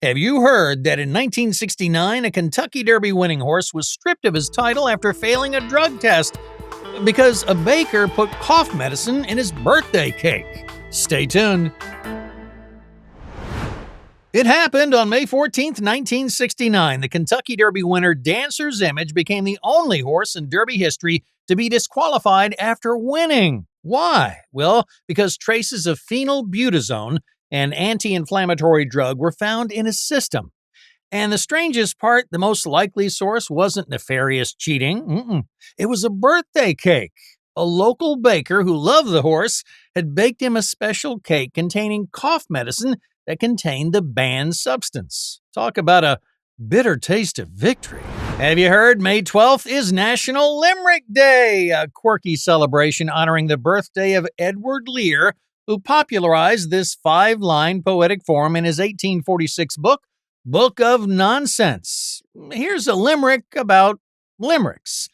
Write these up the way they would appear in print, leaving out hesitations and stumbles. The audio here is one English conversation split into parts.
Have you heard that in 1969, a Kentucky Derby winning horse was stripped of his title after failing a drug test because a baker put cough medicine in his birthday cake? Stay tuned. It happened on May 14, 1969. The Kentucky Derby winner Dancer's Image became the only horse in Derby history to be disqualified after winning. Why? Well, because traces of phenylbutazone, an anti-inflammatory drug, were found in his system. And the strangest part, the most likely source wasn't nefarious cheating. It was a birthday cake. A local baker who loved the horse had baked him a special cake containing cough medicine that contained the banned substance. Talk about a bitter taste of victory. Have you heard May 12th is National Limerick Day, a quirky celebration honoring the birthday of Edward Lear, who popularized this 5-line poetic form in his 1846 Book of Nonsense. Here's a limerick about limericks.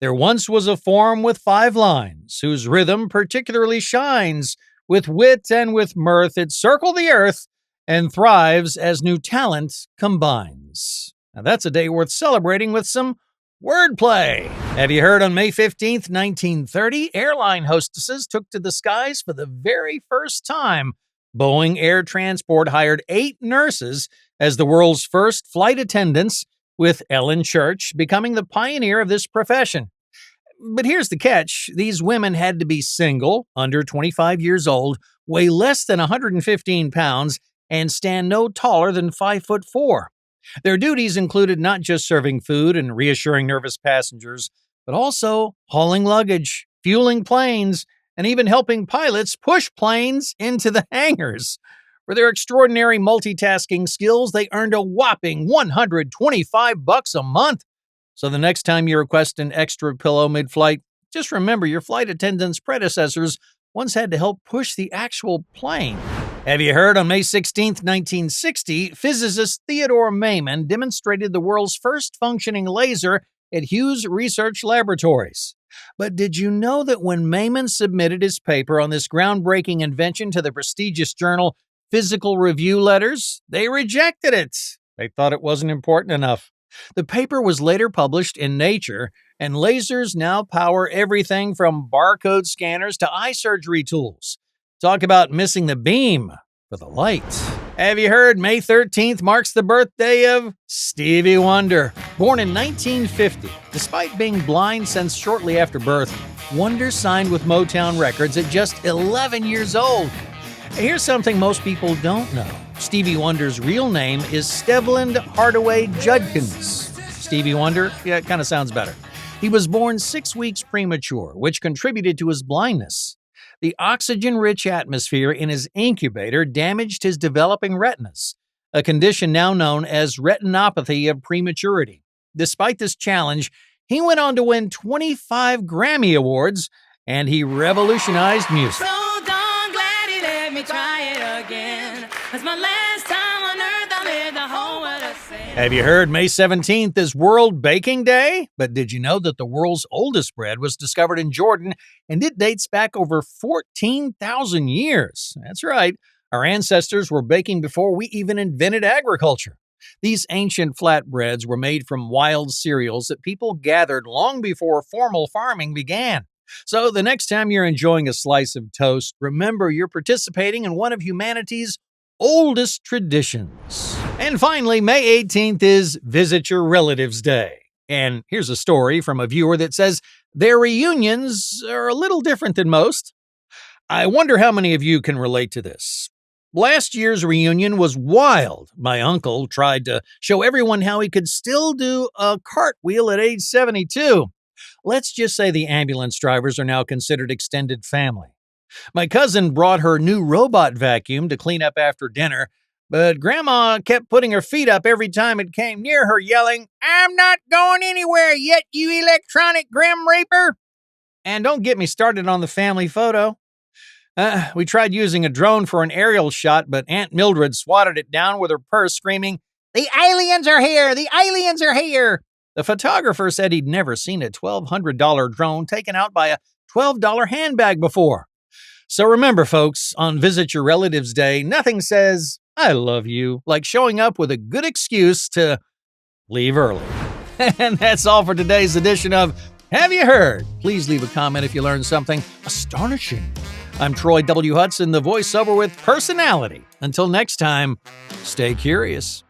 There once was a form with 5 lines, whose rhythm particularly shines. With wit and with mirth it circled the earth, and thrives as new talent combines. Now that's a day worth celebrating with some wordplay. Have you heard on May 15th, 1930, Airline hostesses took to the skies for the very first time. Boeing Air Transport hired 8 nurses as the world's first flight attendants, with Ellen Church becoming the pioneer of this profession. But here's the catch. These women had to be single, under 25 years old, weigh less than 115 pounds, and stand no taller than 5'4". Their duties included not just serving food and reassuring nervous passengers, but also hauling luggage, fueling planes, and even helping pilots push planes into the hangars. For their extraordinary multitasking skills, they earned a whopping $125 a month. So the next time you request an extra pillow mid-flight, just remember your flight attendant's predecessors once had to help push the actual plane. Have you heard on May 16, 1960, physicist Theodore Maiman demonstrated the world's first functioning laser at Hughes Research Laboratories. But did you know that when Maiman submitted his paper on this groundbreaking invention to the prestigious journal Physical Review Letters, they rejected it? They thought it wasn't important enough. The paper was later published in Nature, and lasers now power everything from barcode scanners to eye surgery tools. Talk about missing the beam for the light. Have you heard May 13th marks the birthday of Stevie Wonder? Born in 1950, despite being blind since shortly after birth, Wonder signed with Motown Records at just 11 years old. Here's something most people don't know. Stevie Wonder's real name is Stevland Hardaway Judkins. Stevie Wonder? Yeah, it kind of sounds better. He was born 6 weeks premature, which contributed to his blindness. The oxygen-rich atmosphere in his incubator damaged his developing retinas, a condition now known as retinopathy of prematurity. Despite this challenge, he went on to win 25 Grammy Awards, and he revolutionized music. So darn glad he let me try it again. That's my last time on earth. I live the whole world to say. Have you heard May 17th is World Baking Day? But did you know that the world's oldest bread was discovered in Jordan, and it dates back over 14,000 years? That's right. Our ancestors were baking before we even invented agriculture. These ancient flatbreads were made from wild cereals that people gathered long before formal farming began. So the next time you're enjoying a slice of toast, remember you're participating in one of humanity's oldest traditions. And finally, May 18th is Visit Your Relatives Day. And here's a story from a viewer that says their reunions are a little different than most. I wonder how many of you can relate to this. Last year's reunion was wild. My uncle tried to show everyone how he could still do a cartwheel at age 72. Let's just say the ambulance drivers are now considered extended family. My cousin brought her new robot vacuum to clean up after dinner, but Grandma kept putting her feet up every time it came near her, yelling, "I'm not going anywhere yet, you electronic Grim Reaper!" And don't get me started on the family photo. We tried using a drone for an aerial shot, but Aunt Mildred swatted it down with her purse, screaming, "The aliens are here! The aliens are here!" The photographer said he'd never seen a $1,200 drone taken out by a $12 handbag before. So remember, folks, on Visit Your Relatives Day, nothing says, I love you, like showing up with a good excuse to leave early. And that's all for today's edition of Have You Heard? Please leave a comment if you learned something astonishing. I'm Troy W. Hudson, the voiceover with personality. Until next time, stay curious.